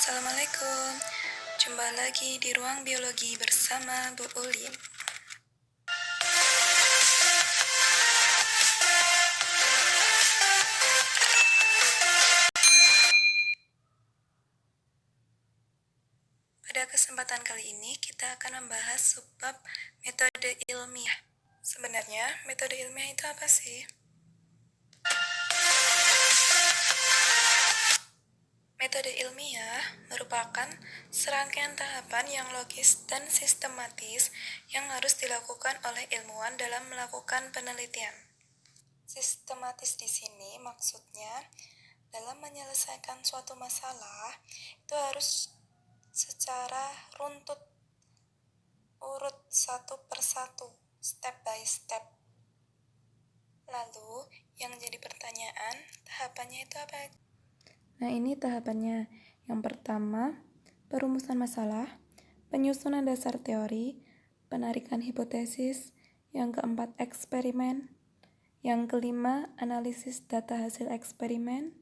Assalamualaikum. Jumpa lagi di Ruang Biologi bersama Bu Ulin. Pada kesempatan kali ini kita akan membahas subbab metode ilmiah. Sebenarnya metode ilmiah itu apa sih? Metode ilmiah merupakan serangkaian tahapan yang logis dan sistematis yang harus dilakukan oleh ilmuwan dalam melakukan penelitian. Sistematis di sini maksudnya dalam menyelesaikan suatu masalah itu harus secara runtut, urut satu persatu, step by step. Lalu yang jadi pertanyaan, tahapannya itu apa? Nah, ini tahapannya. Yang pertama, perumusan masalah, penyusunan dasar teori, penarikan hipotesis, yang keempat, eksperimen, yang kelima, analisis data hasil eksperimen,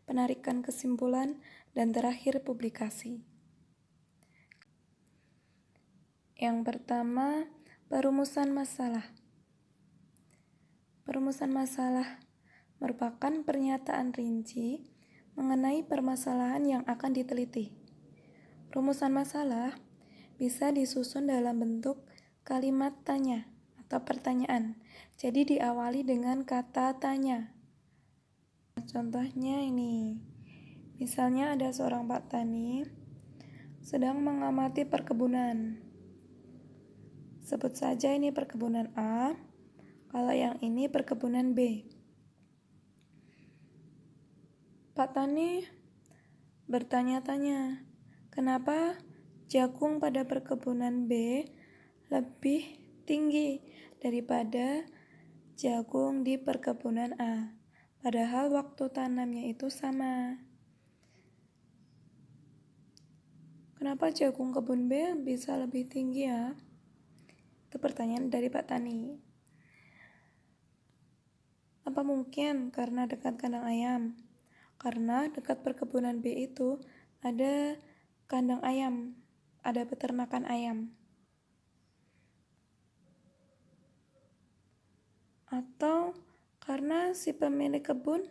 penarikan kesimpulan, dan terakhir, publikasi. Yang pertama, perumusan masalah. Perumusan masalah merupakan pernyataan rinci mengenai permasalahan yang akan diteliti. Rumusan masalah bisa disusun dalam bentuk kalimat tanya atau pertanyaan. Jadi diawali dengan kata tanya. Contohnya ini. Misalnya ada seorang Pak Tani sedang mengamati perkebunan. Sebut saja ini perkebunan A, kalau yang ini perkebunan B. Pak Tani bertanya-tanya, kenapa jagung pada perkebunan B lebih tinggi daripada jagung di perkebunan A, padahal waktu tanamnya itu sama. Kenapa jagung kebun B bisa lebih tinggi ya? Itu pertanyaan dari Pak Tani. Apa mungkin karena dekat kandang ayam? Karena dekat perkebunan B itu ada kandang ayam, ada peternakan ayam. Atau karena si pemilik kebun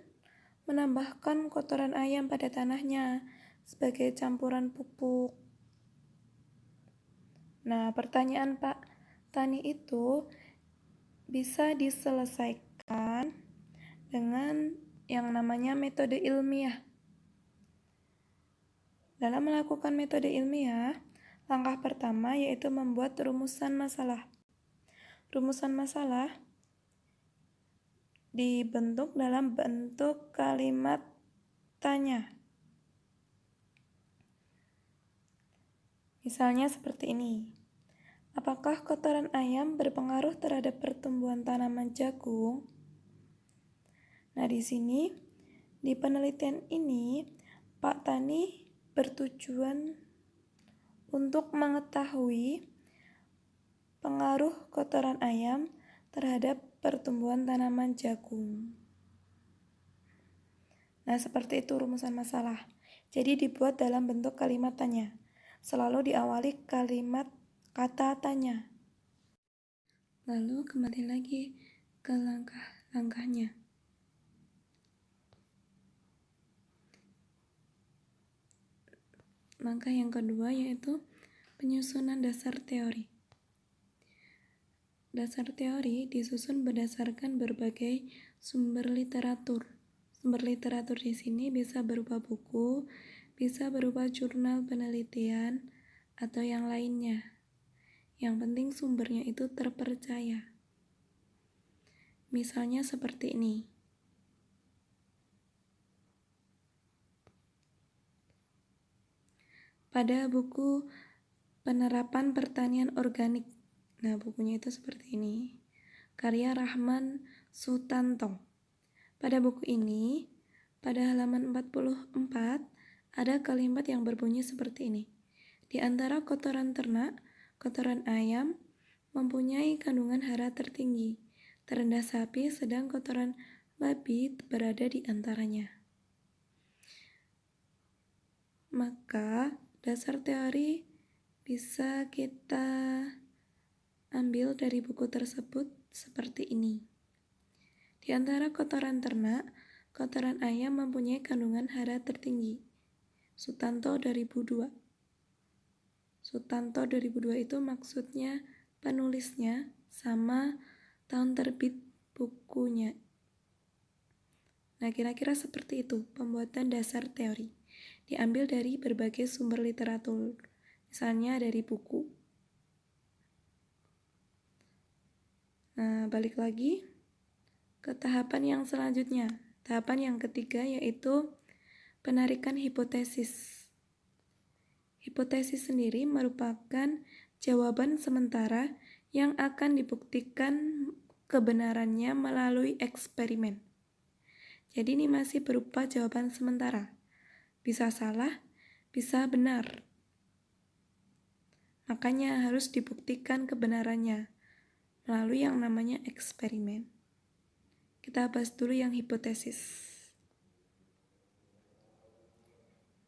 menambahkan kotoran ayam pada tanahnya sebagai campuran pupuk. Nah, pertanyaan Pak Tani itu bisa diselesaikan dengan yang namanya metode ilmiah. Dalam melakukan metode ilmiah, langkah pertama yaitu membuat rumusan masalah. Rumusan masalah dibentuk dalam bentuk kalimat tanya. Misalnya seperti ini. Apakah kotoran ayam berpengaruh terhadap pertumbuhan tanaman jagung? Nah, di sini di penelitian ini Pak Tani bertujuan untuk mengetahui pengaruh kotoran ayam terhadap pertumbuhan tanaman jagung. Nah, seperti itu rumusan masalah. Jadi dibuat dalam bentuk kalimat tanya. Selalu diawali kalimat kata tanya. Lalu kembali lagi ke langkah-langkahnya. Langkah yang kedua yaitu penyusunan dasar teori. Dasar teori disusun berdasarkan berbagai sumber literatur. Sumber literatur di sini bisa berupa buku, bisa berupa jurnal penelitian, atau yang lainnya. Yang penting sumbernya itu terpercaya. Misalnya seperti ini. Pada buku Penerapan Pertanian Organik. Nah, bukunya itu seperti ini. Karya Rahman Sutanto. Pada buku ini, pada halaman 44, ada kalimat yang berbunyi seperti ini. Di antara kotoran ternak, kotoran ayam mempunyai kandungan hara tertinggi. Terendah sapi, sedang kotoran babi berada di antaranya. Maka dasar teori bisa kita ambil dari buku tersebut seperti ini. Di antara kotoran ternak, kotoran ayam mempunyai kandungan hara tertinggi. Sutanto 2002. Sutanto 2002 itu maksudnya penulisnya sama tahun terbit bukunya. Nah, kira-kira seperti itu pembuatan dasar teori. Diambil dari berbagai sumber literatur, misalnya dari buku. Nah, balik lagi ke tahapan yang selanjutnya. Tahapan yang ketiga yaitu penarikan hipotesis. Hipotesis sendiri merupakan jawaban sementara yang akan dibuktikan kebenarannya melalui eksperimen. Jadi ini masih berupa jawaban sementara. Bisa salah, bisa benar. Makanya harus dibuktikan kebenarannya melalui yang namanya eksperimen. Kita bahas dulu yang hipotesis.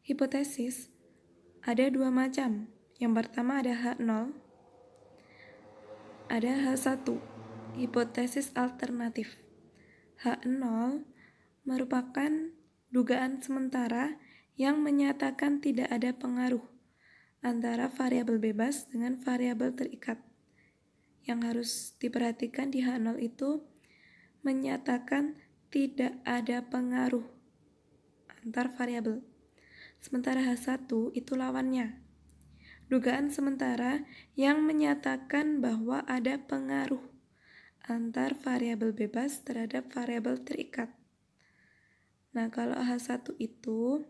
Hipotesis ada dua macam. Yang pertama ada H0, ada H1, hipotesis alternatif. H0 merupakan dugaan sementara yang menyatakan tidak ada pengaruh antara variabel bebas dengan variabel terikat. Yang harus diperhatikan di H0 itu menyatakan tidak ada pengaruh antar variabel. Sementara H1 itu lawannya. Dugaan sementara yang menyatakan bahwa ada pengaruh antar variabel bebas terhadap variabel terikat. Nah, kalau H1 itu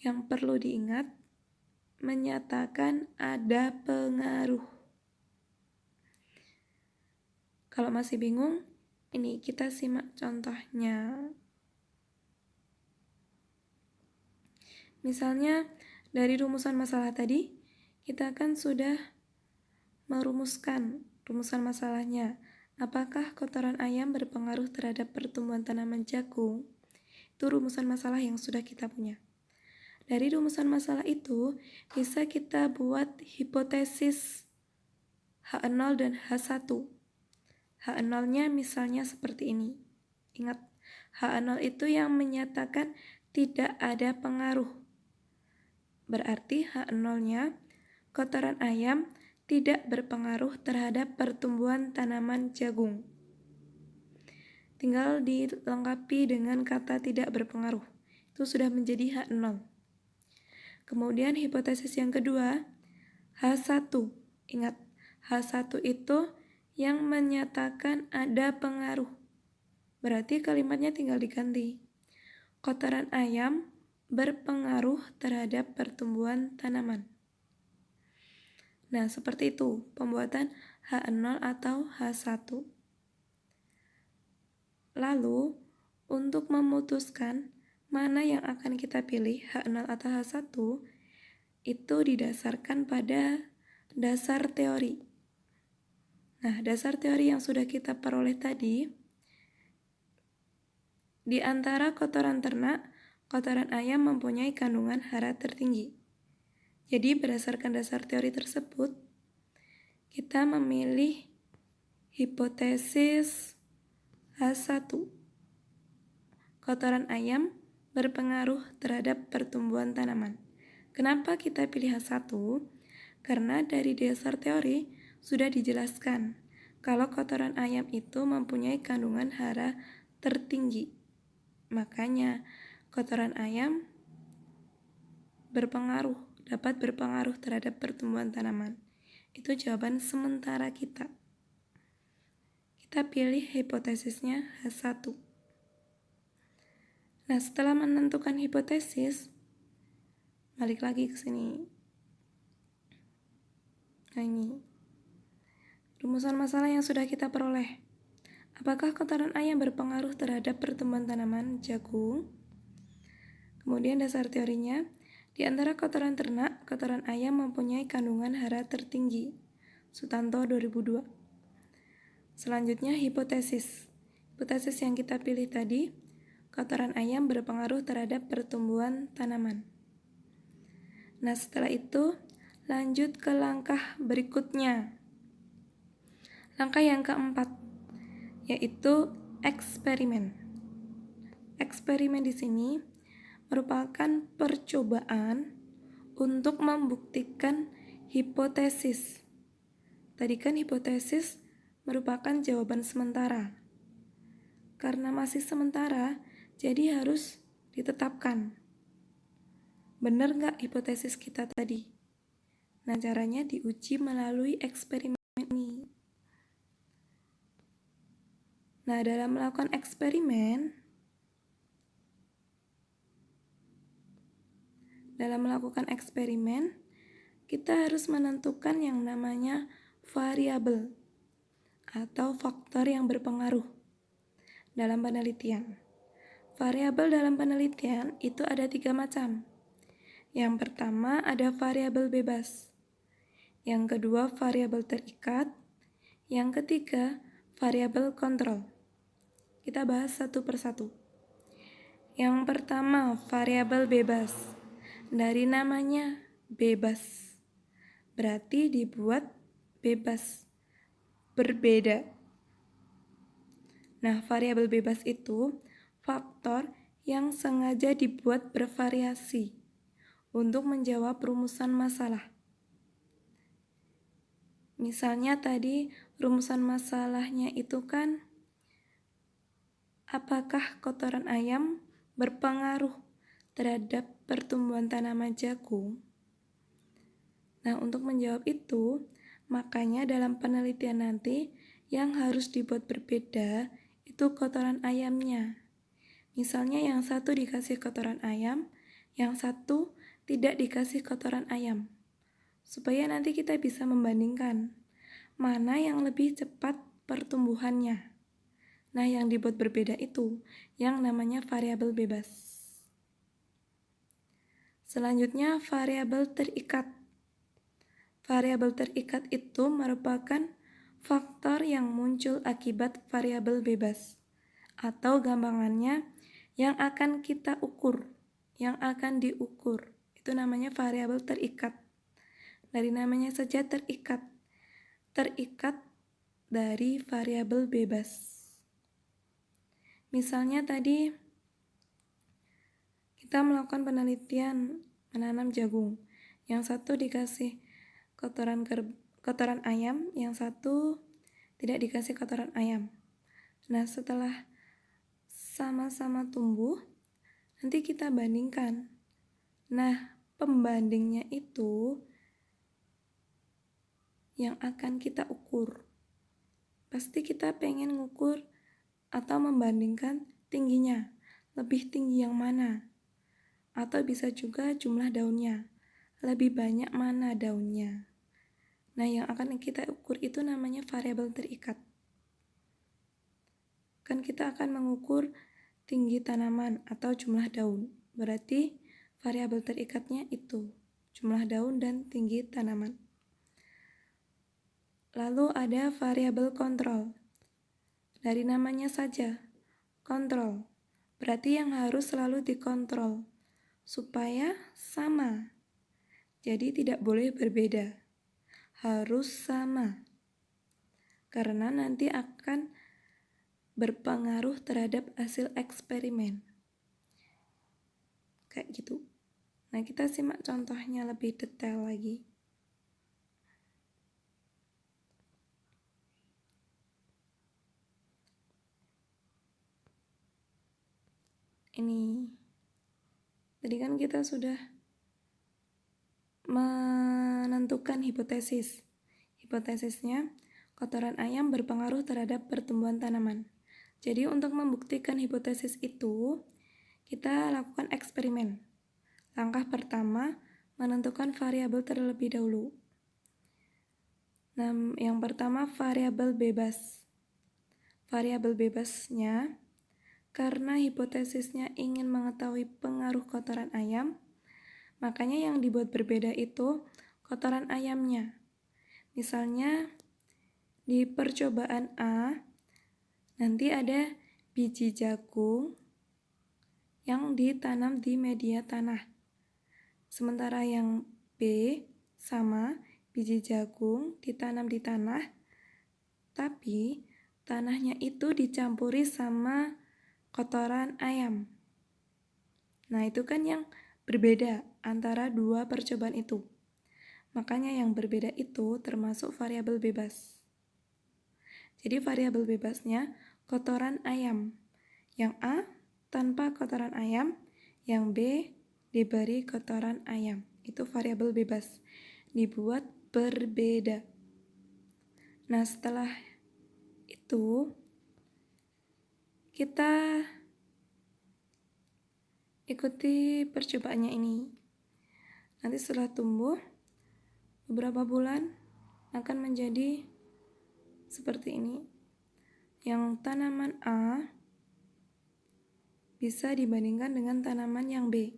yang perlu diingat menyatakan ada pengaruh. Kalau masih bingung, ini kita simak contohnya. Misalnya dari rumusan masalah tadi, kita kan sudah merumuskan rumusan masalahnya. Apakah kotoran ayam berpengaruh terhadap pertumbuhan tanaman jagung? Itu rumusan masalah yang sudah kita punya. Dari rumusan masalah itu, bisa kita buat hipotesis H0 dan H1. H0-nya misalnya seperti ini. Ingat, H0 itu yang menyatakan tidak ada pengaruh. Berarti H0-nya kotoran ayam tidak berpengaruh terhadap pertumbuhan tanaman jagung. Tinggal dilengkapi dengan kata tidak berpengaruh. Itu sudah menjadi H0. Kemudian hipotesis yang kedua, H1. Ingat, H1 itu yang menyatakan ada pengaruh. Berarti kalimatnya tinggal diganti. Kotoran ayam berpengaruh terhadap pertumbuhan tanaman. Nah, seperti itu pembuatan H0 atau H1. Lalu, untuk memutuskan mana yang akan kita pilih, H0 atau H1, itu didasarkan pada dasar teori. Nah, dasar teori yang sudah kita peroleh tadi, di antara kotoran ternak, kotoran ayam mempunyai kandungan hara tertinggi. Jadi, berdasarkan dasar teori tersebut, kita memilih hipotesis H1. Kotoran ayam berpengaruh terhadap pertumbuhan tanaman. Kenapa kita pilih H1? Karena dari dasar teori sudah dijelaskan kalau kotoran ayam itu mempunyai kandungan hara tertinggi. Makanya kotoran ayam dapat berpengaruh terhadap pertumbuhan tanaman. Itu jawaban sementara kita. Kita pilih hipotesisnya H1. Nah, setelah menentukan hipotesis, balik lagi ke sini. Nah, ini rumusan masalah yang sudah kita peroleh. Apakah kotoran ayam berpengaruh terhadap pertumbuhan tanaman jagung? Kemudian dasar teorinya, di antara kotoran ternak, kotoran ayam mempunyai kandungan hara tertinggi. Sutanto 2002. Selanjutnya hipotesis. Hipotesis yang kita pilih tadi, kotoran ayam berpengaruh terhadap pertumbuhan tanaman. Nah, setelah itu lanjut ke langkah berikutnya. Langkah yang keempat, yaitu eksperimen. Eksperimen di sini merupakan percobaan untuk membuktikan hipotesis. Tadi kan hipotesis merupakan jawaban sementara. Karena masih sementara, jadi harus ditetapkan. Benar nggak hipotesis kita tadi? Nah, caranya diuji melalui eksperimen ini. Nah, dalam melakukan eksperimen, kita harus menentukan yang namanya variabel atau faktor yang berpengaruh dalam penelitian. Variabel dalam penelitian itu ada 3 macam. Yang pertama ada variabel bebas. Yang kedua variabel terikat. Yang ketiga variabel kontrol. Kita bahas satu persatu. Yang pertama variabel bebas. Dari namanya bebas, berarti dibuat bebas, berbeda. Nah, variabel bebas itu faktor yang sengaja dibuat bervariasi untuk menjawab rumusan masalah. Misalnya tadi rumusan masalahnya itu kan, apakah kotoran ayam berpengaruh terhadap pertumbuhan tanaman jagung? Nah, untuk menjawab itu, makanya dalam penelitian nanti yang harus dibuat berbeda itu kotoran ayamnya. Misalnya yang satu dikasih kotoran ayam, yang satu tidak dikasih kotoran ayam. Supaya nanti kita bisa membandingkan mana yang lebih cepat pertumbuhannya. Nah, yang dibuat berbeda itu yang namanya variabel bebas. Selanjutnya variabel terikat. Variabel terikat itu merupakan faktor yang muncul akibat variabel bebas, atau gampangannya yang akan kita ukur, yang akan diukur. Itu namanya variabel terikat. Dari namanya saja terikat. Terikat dari variabel bebas. Misalnya tadi kita melakukan penelitian menanam jagung. Yang satu dikasih kotoran ayam, yang satu tidak dikasih kotoran ayam. Nah, setelah sama-sama tumbuh, nanti kita bandingkan. Nah, pembandingnya itu yang akan kita ukur. Pasti kita pengen ngukur atau membandingkan tingginya, lebih tinggi yang mana. Atau bisa juga jumlah daunnya, lebih banyak mana daunnya. Nah, yang akan kita ukur itu namanya variabel terikat. Kan kita akan mengukur tinggi tanaman atau jumlah daun. Berarti variabel terikatnya itu, jumlah daun dan tinggi tanaman. Lalu ada variabel kontrol. Dari namanya saja, kontrol. Berarti yang harus selalu dikontrol supaya sama. Jadi tidak boleh berbeda. Harus sama. Karena nanti akan berpengaruh terhadap hasil eksperimen. Kayak gitu. Nah, kita simak contohnya lebih detail lagi. Ini. Tadi kan kita sudah menentukan hipotesis. Hipotesisnya, kotoran ayam berpengaruh terhadap pertumbuhan tanaman. Jadi untuk membuktikan hipotesis itu, kita lakukan eksperimen. Langkah pertama, menentukan variabel terlebih dahulu. Nah, yang pertama variabel bebas. Variabel bebasnya, karena hipotesisnya ingin mengetahui pengaruh kotoran ayam, makanya yang dibuat berbeda itu kotoran ayamnya. Misalnya di percobaan A, nanti ada biji jagung yang ditanam di media tanah. Sementara yang B sama biji jagung ditanam di tanah, tapi tanahnya itu dicampuri sama kotoran ayam. Nah, itu kan yang berbeda antara dua percobaan itu. Makanya yang berbeda itu termasuk variabel bebas. Jadi variabel bebasnya kotoran ayam. Yang A tanpa kotoran ayam, yang B diberi kotoran ayam. Itu variabel bebas. Dibuat berbeda. Nah, setelah itu kita ikuti percobaannya ini. Nanti setelah tumbuh beberapa bulan akan menjadi seperti ini. Yang tanaman A bisa dibandingkan dengan tanaman yang B.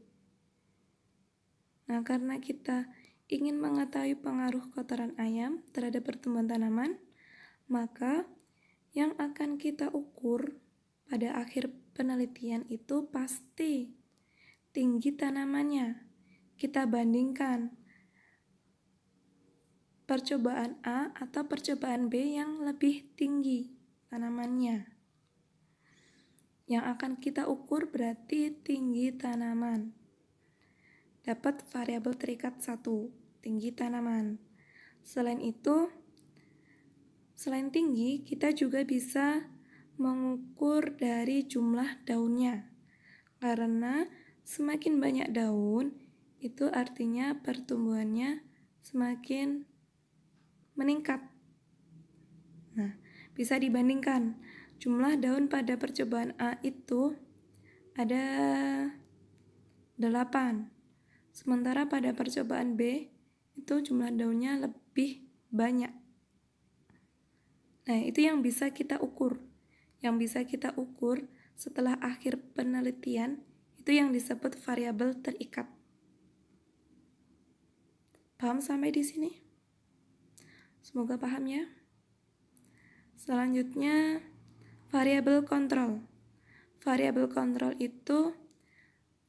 Nah, karena kita ingin mengetahui pengaruh kotoran ayam terhadap pertumbuhan tanaman, maka yang akan kita ukur pada akhir penelitian itu pasti tinggi tanamannya. Kita bandingkan percobaan A atau percobaan B yang lebih tinggi tanamannya. Yang akan kita ukur berarti tinggi tanaman. Dapat variabel terikat 1, tinggi tanaman. Selain itu, selain tinggi, kita juga bisa mengukur dari jumlah daunnya. Karena semakin banyak daun, itu artinya pertumbuhannya semakin meningkat. Nah, bisa dibandingkan. Jumlah daun pada percobaan A itu ada 8. Sementara pada percobaan B itu jumlah daunnya lebih banyak. Nah, itu yang bisa kita ukur. Yang bisa kita ukur setelah akhir penelitian itu yang disebut variabel terikat. Paham sampai di sini? Semoga paham ya. Selanjutnya, variabel kontrol. Variabel kontrol itu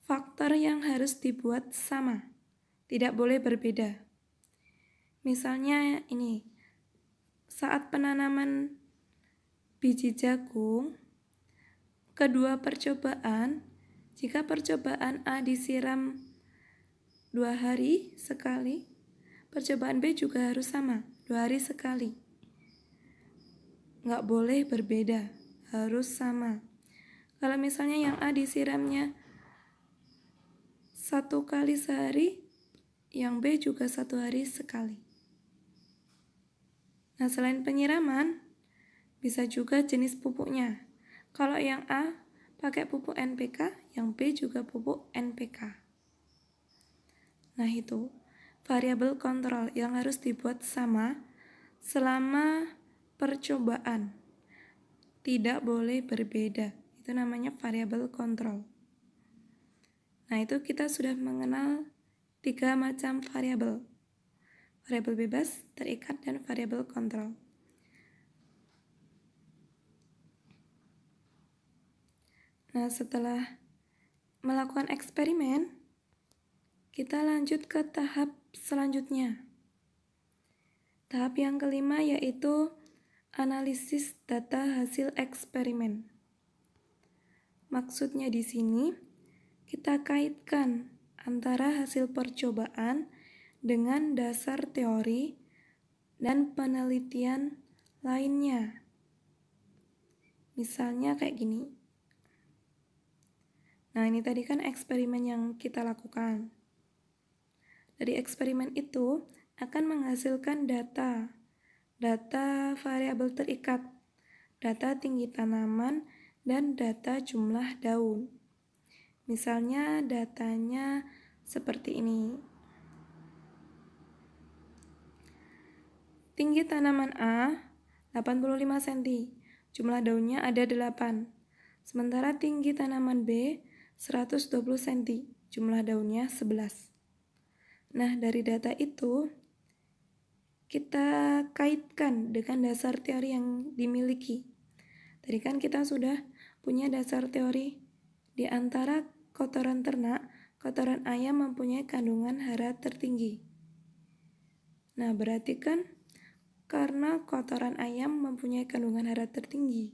faktor yang harus dibuat sama, tidak boleh berbeda. Misalnya ini, saat penanaman biji jagung, kedua percobaan, jika percobaan A disiram 2 hari sekali, percobaan B juga harus sama, 2 hari sekali. Nggak boleh berbeda, harus sama. Kalau misalnya yang A disiramnya 1 kali sehari, yang B juga 1 hari sekali. Nah, selain penyiraman, bisa juga jenis pupuknya. Kalau yang A pakai pupuk NPK, yang B juga pupuk NPK. Nah, itu variabel kontrol yang harus dibuat sama selama percobaan. Tidak boleh berbeda. Itu namanya variabel kontrol. Nah, itu kita sudah mengenal 3 macam variabel. Variabel bebas, terikat, dan variabel kontrol. Nah, setelah melakukan eksperimen, kita lanjut ke tahap selanjutnya. Tahap yang kelima yaitu analisis data hasil eksperimen. Maksudnya di sini, kita kaitkan antara hasil percobaan dengan dasar teori dan penelitian lainnya. Misalnya kayak gini. Nah, ini tadi kan eksperimen yang kita lakukan. Dari eksperimen itu akan menghasilkan data variabel terikat, data tinggi tanaman, dan data jumlah daun. Misalnya datanya seperti ini. Tinggi tanaman A 85 cm, jumlah daunnya ada 8. Sementara tinggi tanaman B 120 cm, jumlah daunnya 11. Nah, dari data itu kita kaitkan dengan dasar teori yang dimiliki. Tadi kan kita sudah punya dasar teori di antara kotoran ternak, kotoran ayam mempunyai kandungan hara tertinggi. Nah, berarti kan karena kotoran ayam mempunyai kandungan hara tertinggi,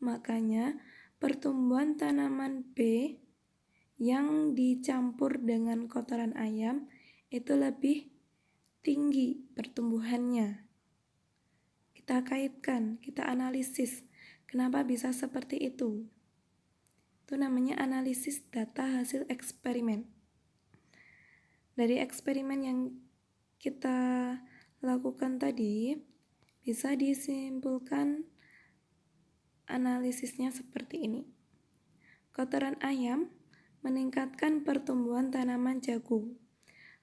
makanya pertumbuhan tanaman B yang dicampur dengan kotoran ayam itu lebih tinggi pertumbuhannya. Kita kaitkan, kita analisis, kenapa bisa seperti itu. Itu namanya analisis data hasil eksperimen. Dari eksperimen yang kita lakukan tadi, bisa disimpulkan analisisnya seperti ini. Kotoran ayam meningkatkan pertumbuhan tanaman jagung.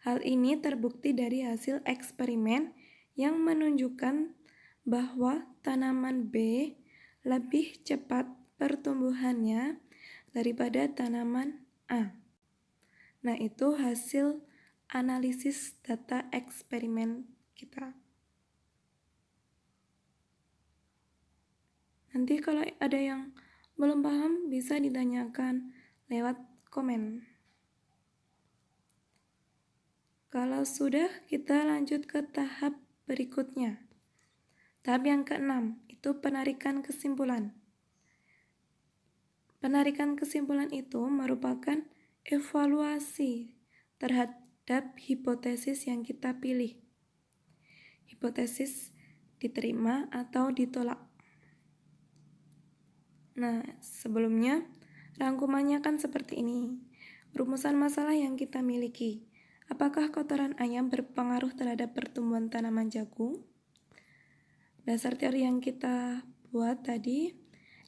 Hal ini terbukti dari hasil eksperimen yang menunjukkan bahwa tanaman B lebih cepat pertumbuhannya daripada tanaman A. Nah, itu hasil analisis data eksperimen kita. Nanti kalau ada yang belum paham bisa ditanyakan lewat komen. Kalau sudah, kita lanjut ke tahap berikutnya. Tahap yang keenam, itu penarikan kesimpulan. Penarikan kesimpulan itu merupakan evaluasi terhadap hipotesis yang kita pilih. Hipotesis diterima atau ditolak. Nah, sebelumnya rangkumannya kan seperti ini. Rumusan masalah yang kita miliki. Apakah kotoran ayam berpengaruh terhadap pertumbuhan tanaman jagung? Dasar teori yang kita buat tadi,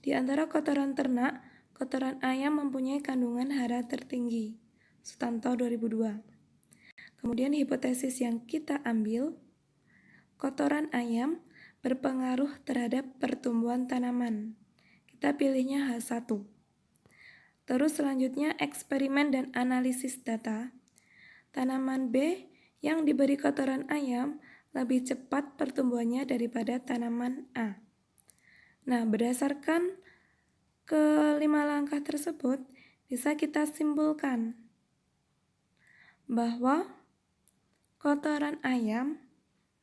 di antara kotoran ternak, kotoran ayam mempunyai kandungan hara tertinggi. Sutanto 2002. Kemudian hipotesis yang kita ambil, kotoran ayam berpengaruh terhadap pertumbuhan tanaman. Kita pilihnya H1. Terus selanjutnya eksperimen dan analisis data. Tanaman B yang diberi kotoran ayam lebih cepat pertumbuhannya daripada tanaman A. Nah, berdasarkan kelima langkah tersebut, bisa kita simpulkan bahwa kotoran ayam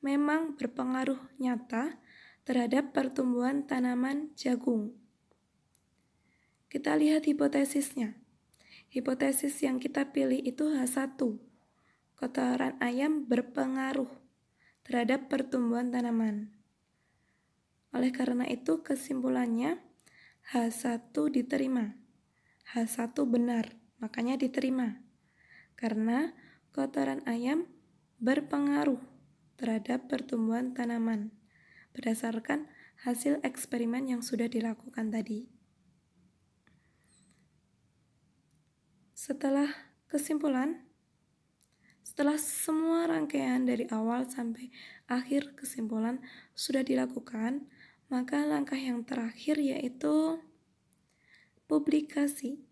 memang berpengaruh nyata terhadap pertumbuhan tanaman jagung. Kita lihat hipotesisnya. Hipotesis yang kita pilih itu H1. Kotoran ayam berpengaruh terhadap pertumbuhan tanaman. Oleh karena itu kesimpulannya H1 diterima. H1 benar, makanya diterima. Karena kotoran ayam berpengaruh terhadap pertumbuhan tanaman berdasarkan hasil eksperimen yang sudah dilakukan tadi. Setelah kesimpulan, setelah semua rangkaian dari awal sampai akhir kesimpulan sudah dilakukan, maka langkah yang terakhir yaitu publikasi.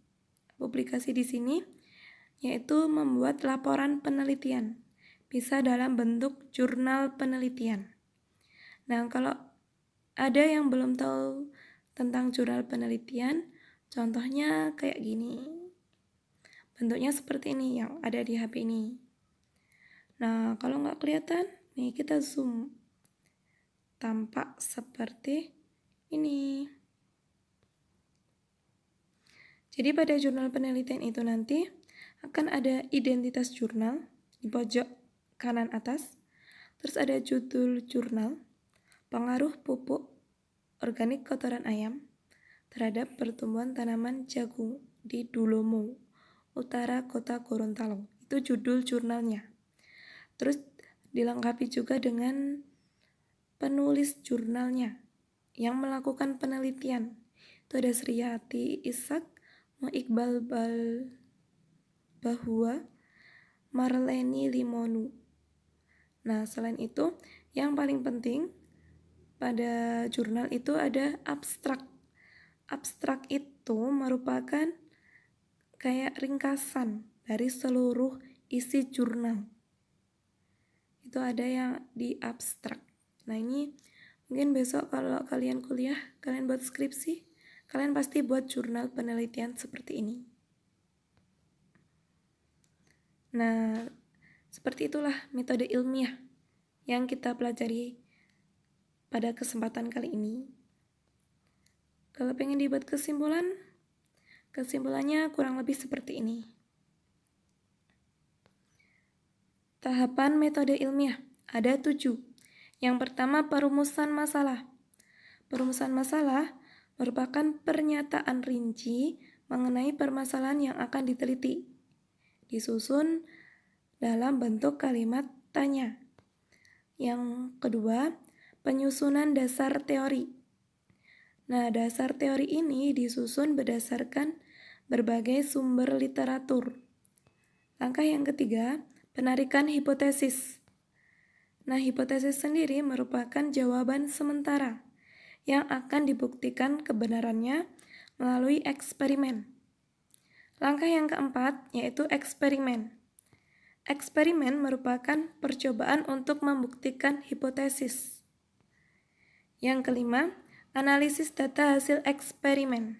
Publikasi di sini yaitu membuat laporan penelitian, bisa dalam bentuk jurnal penelitian. Nah, kalau ada yang belum tahu tentang jurnal penelitian, contohnya kayak gini. Bentuknya seperti ini yang ada di HP ini. Nah, kalau nggak kelihatan, nih kita zoom. Tampak seperti ini. Jadi pada jurnal penelitian itu nanti akan ada identitas jurnal di pojok kanan atas. Terus ada judul jurnal, pengaruh pupuk organik kotoran ayam terhadap pertumbuhan tanaman jagung di Dulomo, utara kota Gorontalo. Itu judul jurnalnya. Terus dilengkapi juga dengan penulis jurnalnya yang melakukan penelitian. Itu ada Sriyati Ishak, Iqbal Bahwa, Marleni Limonu. Nah, selain itu, yang paling penting pada jurnal itu ada abstrak. Abstrak itu merupakan kayak ringkasan dari seluruh isi jurnal. Itu ada yang di abstrak. Nah, ini mungkin besok kalau kalian kuliah, kalian buat skripsi, kalian pasti buat jurnal penelitian seperti ini. Nah, seperti itulah metode ilmiah yang kita pelajari pada kesempatan kali ini. Kalau pengen dibuat kesimpulannya kurang lebih seperti ini. Tahapan metode ilmiah ada 7. Yang pertama, perumusan masalah. Perumusan masalah merupakan pernyataan rinci mengenai permasalahan yang akan diteliti, disusun dalam bentuk kalimat tanya. Yang kedua, penyusunan dasar teori. Nah, dasar teori ini disusun berdasarkan berbagai sumber literatur. Langkah yang ketiga, penarikan hipotesis. Nah, hipotesis sendiri merupakan jawaban sementara yang akan dibuktikan kebenarannya melalui eksperimen. Langkah yang keempat yaitu eksperimen. Eksperimen merupakan percobaan untuk membuktikan hipotesis. Yang kelima, analisis data hasil eksperimen,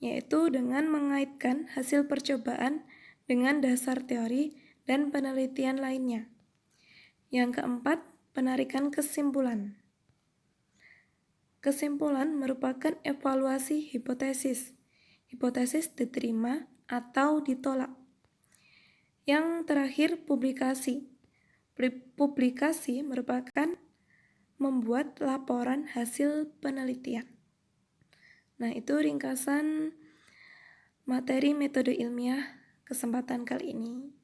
yaitu dengan mengaitkan hasil percobaan dengan dasar teori dan penelitian lainnya. Yang keempat, penarikan kesimpulan. Kesimpulan merupakan evaluasi hipotesis. Hipotesis diterima atau ditolak. Yang terakhir, publikasi. Publikasi merupakan membuat laporan hasil penelitian. Nah, itu ringkasan materi metode ilmiah kesempatan kali ini.